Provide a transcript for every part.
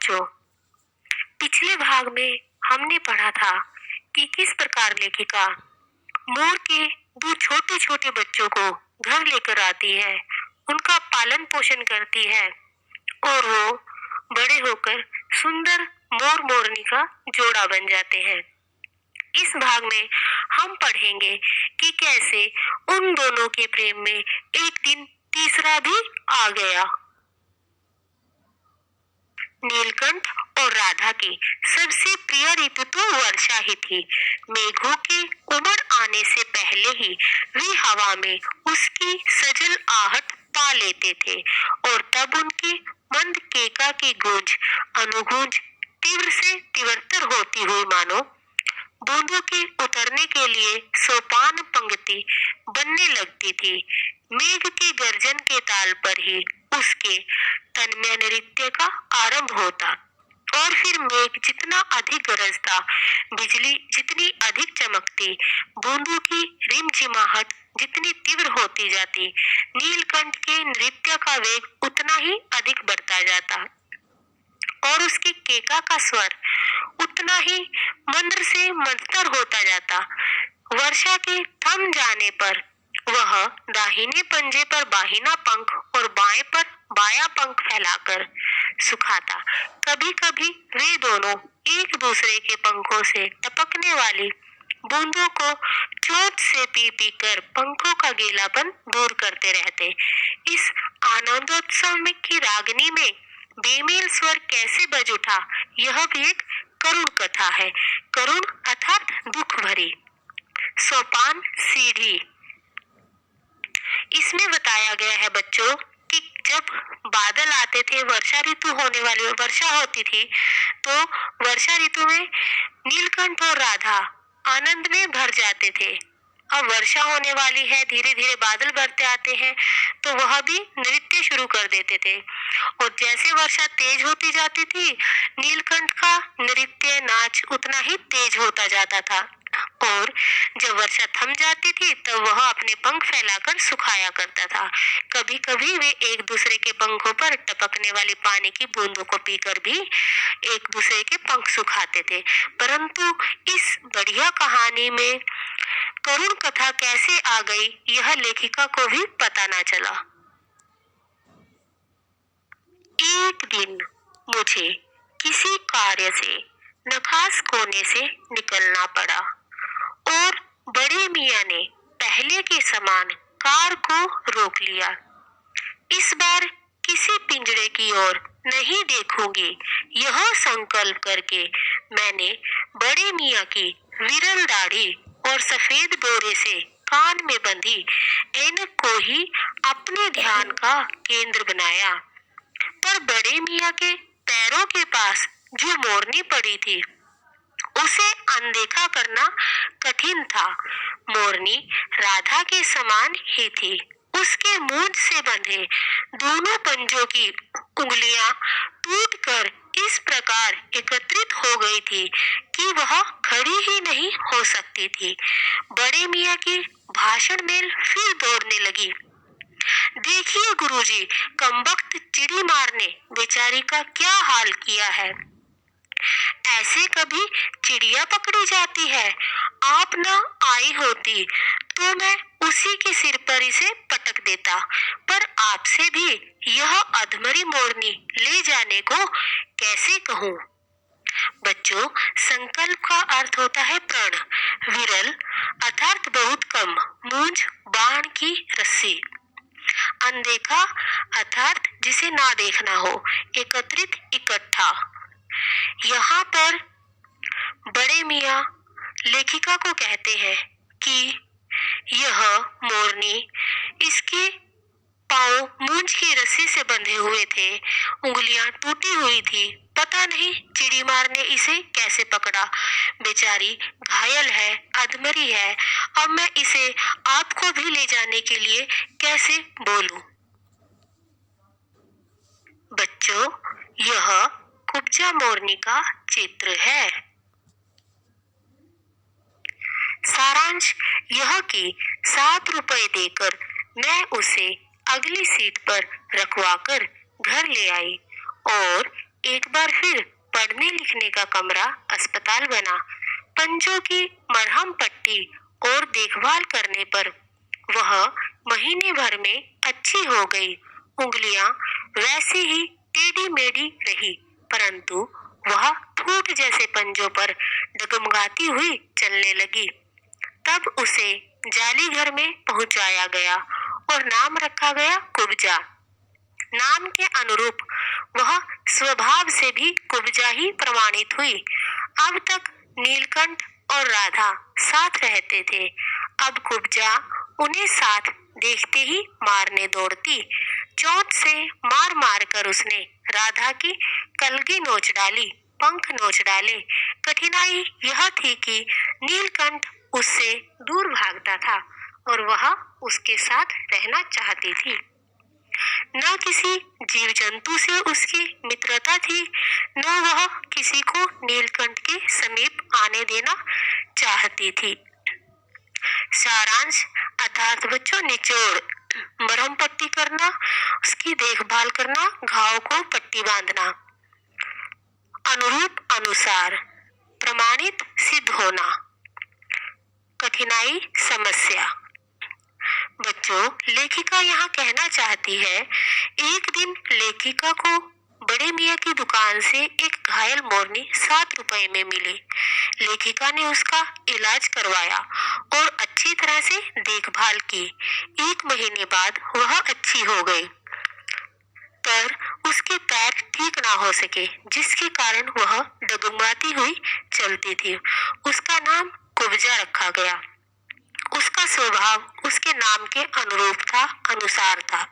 बच्चों, पिछले भाग में हमने पढ़ा था कि किस प्रकार लेखिका मोर के दो छोटे छोटे बच्चों को घर लेकर आती है, उनका पालन पोषण करती है और वो बड़े होकर सुंदर मोर मोरनी का जोड़ा बन जाते हैं। इस भाग में हम पढ़ेंगे कि कैसे उन दोनों के प्रेम में एक दिन तीसरा भी आ गया। नीलकंठ और राधा की सबसे प्रिय ऋतु तो वर्षा ही थी। मेघों के उमड़ आने से पहले ही वे हवा में उसकी सजल आहट पा लेते थे और तब उनकी मंद केका की गूंज अनुगूंज तीव्र से तीव्रतर होती हुई मानो बूंदों के उतरने के लिए सोपान पंक्ति बनने लगती थी। मेघ के गर्जन के ताल पर ही उसके तन्मय नृत्य का आरंभ होता और फिर मेघ जितना अधिक गरजता, बिजली जितनी अधिक चमकती, बूंदों की रिमझिमाहट जितनी तीव्र होती जाती, नीलकंठ के नृत्य का वेग उतना ही अधिक बढ़ता जाता और उसके केका का स्वर उतना ही मंद्र से मंतर होता जाता। वर्षा के थम जाने पर वह दाहिने पंजे पर बाहिना पंख और बाएं पर बायां पंख फैलाकर सुखाता। कभी कभी वे दोनों एक दूसरे के पंखों से टपकने वाली बूंदों को चोट से पी पी कर पंखों का गीलापन दूर करते रहते। इस आनंदोत्सव में की रागनी में बेमेल स्वर कैसे बज उठा, यह भी एक करुण कथा है। करुण अर्थात दुख भरी। सोपान सीढ़ी। इसमें बताया गया है बच्चों कि जब बादल आते थे, वर्षा ऋतु होने वाली वर्षा होती थी, तो वर्षा ऋतु में नीलकंठ और राधा आनंद में भर जाते थे। अब वर्षा होने वाली है, धीरे धीरे बादल बढ़ते आते हैं, तो वह भी नृत्य शुरू कर देते थे और जैसे वर्षा तेज होती जाती थी, नीलकंठ का नृत्य नाच उतना ही तेज होता जाता था और जब वर्षा थम जाती थी तब वह अपने पंख फैलाकर सुखाया करता था। कभी कभी वे एक दूसरे के पंखों पर टपकने वाली पानी की बूंदों को पीकर भी एक दूसरे के पंख सुखाते थे। परंतु इस बढ़िया कहानी में करुण कथा कैसे आ गई, यह लेखिका को भी पता ना चला। एक दिन मुझे किसी कार्य से नखास कोने से निकलना पड़ा और बड़े मियाँ ने पहले के समान कार को रोक लिया। इस बार किसी पिंजड़े की ओर नहीं देखूंगी, यह संकल्प करके मैंने बड़े मियाँ की विरल दाढ़ी और सफेद डोरे से कान में बंधी ऐनक को ही अपने ध्यान का केंद्र बनाया। पर बड़े मियाँ के पैरों के पास जो मोरनी पड़ी थी, उसे अनदेखा करना कठिन था। मोरनी राधा के समान ही थी। उसके मूंछ से बंधे दोनों पंजों की उंगलियां टूटकर इस प्रकार एकत्रित हो गई थी कि वह खड़ी ही नहीं हो सकती थी। बड़े मियाँ की भाषण मेल फिर दौड़ने लगी। देखिए गुरुजी, कमबख्त चिड़ी मार ने बेचारी का क्या हाल किया है। ऐसे कभी चिड़िया पकड़ी जाती है। आप ना आई होती तो मैं उसी के सिर पर इसे पटक देता, पर आपसे भी यह अधमरी मोरनी ले जाने को कैसे कहूँ। बच्चों, संकल्प का अर्थ होता है प्रण। विरल अर्थात बहुत कम, मूंछ बाण की रस्सी। अनदेखा अर्थात जिसे ना देखना हो, एकत्रित इकट्ठा। यहाँ पर बड़े मियाँ लेखिका को कहते हैं कि यह मोरनी, इसके पांव मूंछ की रस्सी से बंधे हुए थे, उंगलियां टूटी हुई थी। पता नहीं चिड़ी मार ने इसे कैसे पकड़ा। बेचारी घायल है, अधमरी है। अब मैं इसे आपको भी ले जाने के लिए कैसे बोलूं। बच्चों, यह कुब्जा मोरनी का चित्र है। सारांश यह कि 7 रुपए देकर मैं उसे अगली सीट पर रखवाकर घर ले आई और एक बार फिर पढ़ने लिखने का कमरा अस्पताल बना। पंजों की मरहम पट्टी और देखभाल करने पर वह महीने भर में अच्छी हो गई। उंगलियां वैसे ही टेढ़ी मेढ़ी रही, परंतु वह ठूठ जैसे पंजों पर डगमगाती हुई चलने लगी। तब उसे जाली घर में पहुंचाया गया और नाम रखा गया कुब्जा। नाम के अनुरूप वह स्वभाव से भी कुब्जा ही प्रमाणित हुई। अब तक नीलकंठ और राधा साथ रहते थे, अब कुब्जा उन्हें साथ देखते ही मारने दौड़ती। चोट से मार मार कर उसने राधा की कलगी नोच डाली, पंख नोच डाले। कठिनाई यह थी कि नीलकंठ उससे दूर भागता था और वह उसके साथ रहना चाहती थी। न किसी जीव जंतु से उसकी मित्रता थी, न वह किसी को नीलकंठ के समीप आने देना चाहती थी। सारांश अर्थात बच्चों निचोड़, मरहम पट्टी करना, उसकी देखभाल करना, घाव को पट्टी बांधना। अनुरूप अनुसार, प्रमाणित सिद्ध होना। कठिनाई समस्या। बच्चों, लेखिका यहाँ कहना चाहती है, एक दिन लेखिका को बड़े मियाँ की दुकान से एक घायल मोरनी 7 रुपए में मिली। लेखिका ने उसका इलाज करवाया और अच्छी तरह से देखभाल की। 1 महीने बाद वह अच्छी हो गई, पर उसके पैर ठीक ना हो सके, जिसके कारण वह डगमगाती हुई चलती थी। उसका नाम कुब्जा रखा गया। उसका स्वभाव उसके नाम के अनुरूप था, अनुसार था।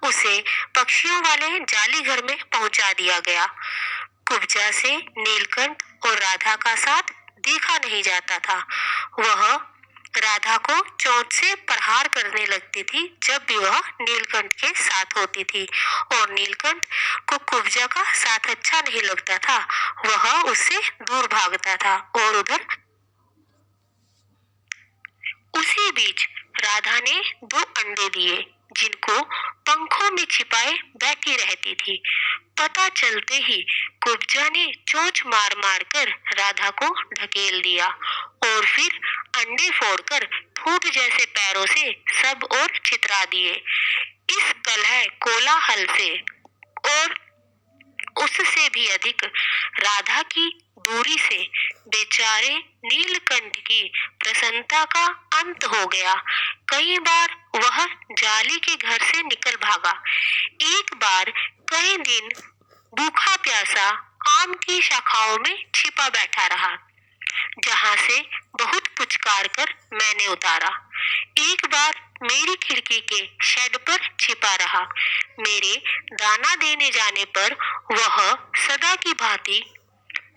उसे पक्षियों वाले जाली घर में पहुंचा दिया गया। कुब्जा से नीलकंठ और राधा का साथ देखा नहीं जाता था। वह राधा को चोट से प्रहार करने लगती थी जब भी वह नीलकंठ के साथ होती थी, और नीलकंठ को कुब्जा का साथ अच्छा नहीं लगता था। वह उससे दूर भागता था और उधर। उसी बीच राधा ने 2 अंडे दिए, जिनको पंखों में छिपाए बैठी रहती थी। पता चलते ही कुब्जा ने चोंच मार मार कर राधा को ढकेल दिया और फिर अंडे फोड़कर ठूठ जैसे पैरों से सब ओर छितरा दिए। इस कलह कोलाहल से और उससे भी अधिक राधा की दूरी से बेचारे नीलकंठ की प्रसन्नता का अंत हो गया। कई बार वह जाली के घर से निकल भागा। एक बार कई दिन भूखा प्यासा आम की शाखाओं में छिपा बैठा रहा, जहां से बहुत पुचकार कर मैंने उतारा। एक बार मेरी खिड़की के शेड पर छिपा रहा। मेरे दाना देने जाने पर वह सदा की भांति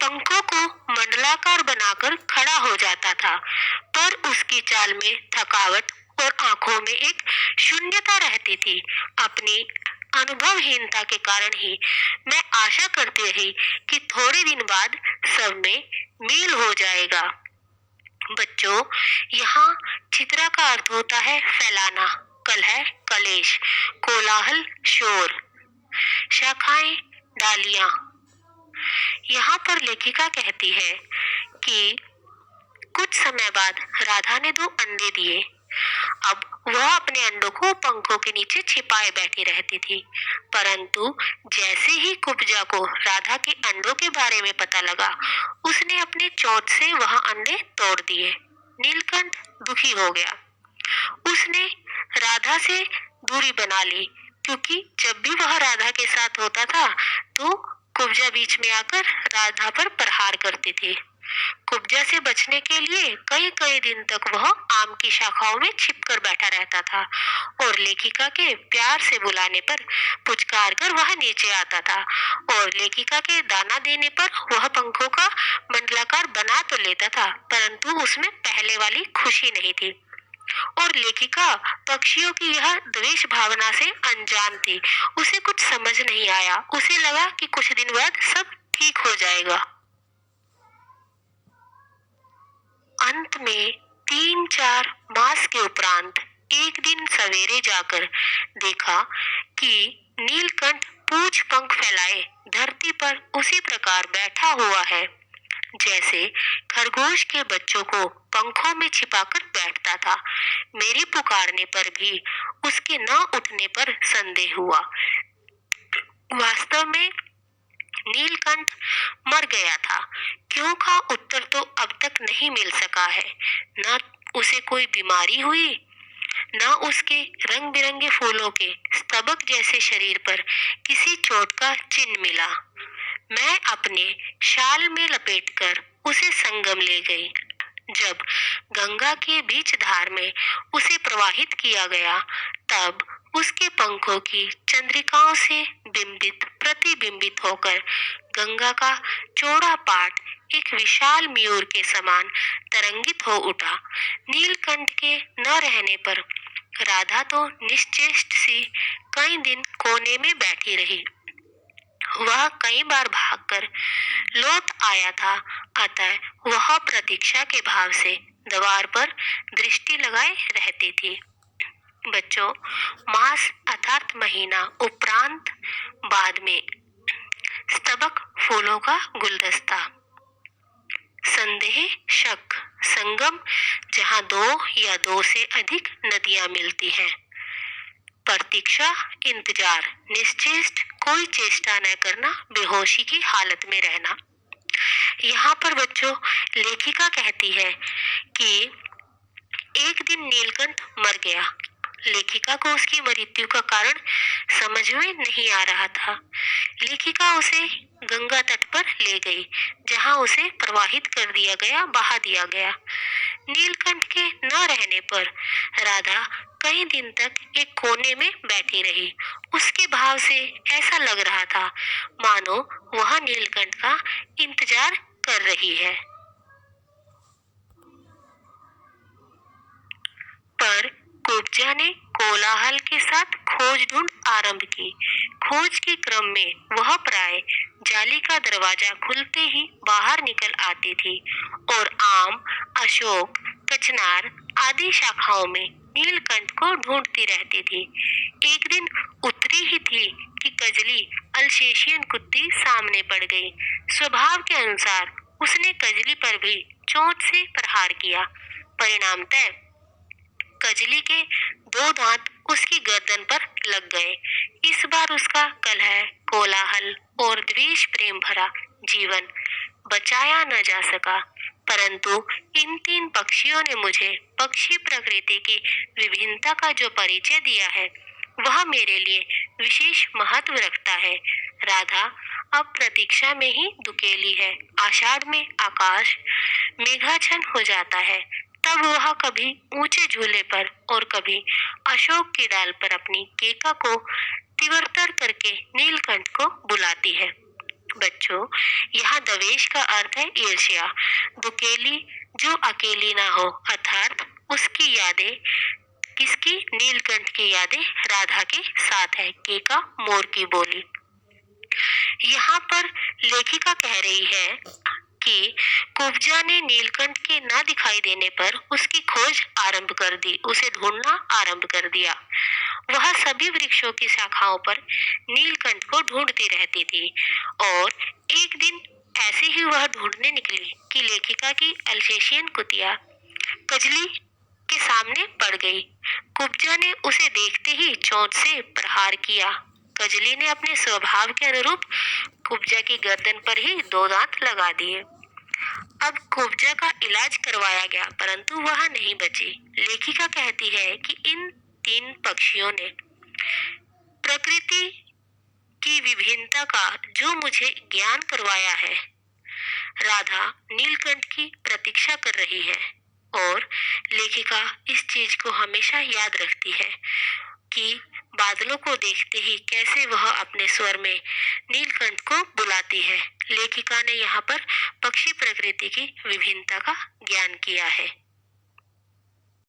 पंखों को मंडलाकार बनाकर खड़ा हो जाता था, पर उसकी चाल में थकावट और आंखों में एक शून्यता रहती थी। अपनी अनुभवहीनता के कारण ही मैं आशा करती रही कि थोड़े दिन बाद सब में मेल हो जाएगा। बच्चों, यहाँ चित्रा का अर्थ होता है फैलाना, कलह कलेश, कोलाहल शोर, शाखाएं डालियां। यहाँ पर लेखिका कहती है कि कुछ समय बाद राधा ने 2 अंडे दिए। अब वह अपने अंडों को पंखों के नीचे छिपाए बैठी रहती थी, परंतु जैसे ही कुब्जा को राधा के अंडों के बारे में पता लगा, उसने अपने चोंच से वह अंडे तोड़ दिए। नीलकंठ दुखी हो गया। उसने राधा से दूरी बना ली, क्योंकि जब भी वह राधा के साथ होता था तो कुब्जा बीच में आकर राधा पर प्रहार करती थी। कुब्जा से बचने के लिए कई कई दिन तक वह आम की शाखाओं में छिपकर बैठा रहता था और लेखिका के प्यार से बुलाने पर पुचकार कर वह नीचे आता था, और लेखिका के दाना देने पर वह पंखों का मंडलाकार बना तो लेता था, परंतु उसमें पहले वाली खुशी नहीं थी। और लेखिका पक्षियों की यह द्वेष भावना से अनजान थी। उसे कुछ समझ नहीं आया। उसे लगा कि कुछ दिन बाद सब ठीक हो जाएगा। अंत में 3-4 मास के उपरांत एक दिन सवेरे जाकर देखा कि नीलकंठ पूंछ पंख फैलाए धरती पर उसी प्रकार बैठा हुआ है जैसे खरगोश के बच्चों को पंखों में छिपाकर बैठता था। मेरे पुकारने पर भी उसके न उठने पर संदेह हुआ। वास्तव में नीलकंठ मर गया था। क्यों का उत्तर तो अब तक नहीं मिल सका है। न उसे कोई बीमारी हुई, न उसके रंग बिरंगे फूलों के स्तबक जैसे शरीर पर किसी चोट का चिन्ह मिला। मैं अपने शाल में लपेटकर उसे संगम ले गई। जब गंगा के बीच धार में उसे प्रवाहित किया गया, तब उसके पंखों की चंद्रिकाओं से बिंबित प्रतिबिंबित होकर गंगा का चौड़ा पाट एक विशाल मयूर के समान तरंगित हो उठा। नीलकंठ के न रहने पर राधा तो निश्चेष्ट सी कई दिन कोने में बैठी रही। वह कई बार भागकर लौट आया था, अतः वह प्रतीक्षा के भाव से द्वार पर दृष्टि लगाए रहती थी। बच्चों, मास अर्थात महीना उपरांत बाद में स्तबक फूलों का गुलदस्ता, संदेह शक, संगम जहां दो या दो से अधिक नदियां मिलती हैं, प्रतीक्षा इंतजार, निश्चेष्ट कोई चेष्टा न करना, बेहोशी की हालत में रहना। यहाँ पर बच्चों लेखिका कहती है कि एक दिन नीलकंठ मर गया। लेखिका को उसकी मृत्यु का कारण समझ में नहीं आ रहा था। लेखिका उसे गंगा तट पर ले गई, जहां उसे प्रवाहित कर दिया गया, बहा दिया गया। नीलकंठ के न रहने पर राधा कई दिन तक एक कोने में बैठी रही। उसके भाव से ऐसा लग रहा था मानो वह नीलकंठ का इंतजार कर रही है। पर कुब्जा ने कोलाहल के साथ खोज ढूंढ आरंभ की। खोज के क्रम में वह प्राय जाली का दरवाजा खुलते ही बाहर निकल आती थी और आम, अशोक, कचनार आदि शाखाओं में नीलकंठ को ढूंढती रहती थी। एक दिन उतरी ही थी कि कजली अल्सेशियन कुत्ती सामने पड़ गई। स्वभाव के अनुसार उसने कजली पर भी चोंच से प्रहार किया। परिणामतः कजली के दो दांत उसकी गर्दन पर लग गए। इस बार उसका कलह, कोलाहल और द्वेष प्रेम भरा जीवन बचाया न जा सका। परंतु इन तीन पक्षियों ने मुझे पक्षी प्रकृति की विभिन्नता का जो परिचय दिया है, वह मेरे लिए विशेष महत्व रखता है। राधा अब प्रतीक्षा में ही दुकेली है। आषाढ़ में आकाश मेघाच्छन्न हो जाता है, तब वह कभी ऊंचे झूले पर और कभी अशोक की डाल पर अपनी केका को तीव्रतर करके नीलकंठ को बुलाती है। बच्चों, यहाँ दवेश का अर्थ है ईर्ष्या। दुकेली जो अकेली ना हो, अर्थात उसकी यादें किसकी? नीलकंठ की यादें राधा के साथ है। केका मोर की बोली। यहाँ पर लेखिका कह रही है कि कुब्जा ने नीलकंठ के न दिखाई देने पर उसकी खोज आरंभ कर दी, उसे ढूंढना आरंभ कर दिया। वह सभी वृक्षों की शाखाओं पर नीलकंठ को ढूंढती रहती थी और एक दिन ऐसे ही वह ढूंढने निकली कि लेखिका की अल्सेशियन कुतिया कजली के सामने पड़ गई। कुब्जा ने उसे देखते ही चोंच से प्रहार किया। कजली ने अपने स्वभाव के अनुरूप कुब्जा की गर्दन पर ही दो दांत लगा दिए। अब कुब्जा का इलाज करवाया गया, परंतु वह नहीं बची। लेखिका कहती है कि इन तीन पक्षियों ने प्रकृति की विभिन्नता का जो मुझे ज्ञान करवाया है। राधा नीलकंठ की प्रतीक्षा कर रही है और लेखिका इस चीज को हमेशा याद रखती है कि बादलों को देखते ही कैसे वह अपने स्वर में नीलकंठ को बुलाती है। लेखिका ने यहाँ पर पक्षी प्रकृति की विभिन्नता का ज्ञान किया है।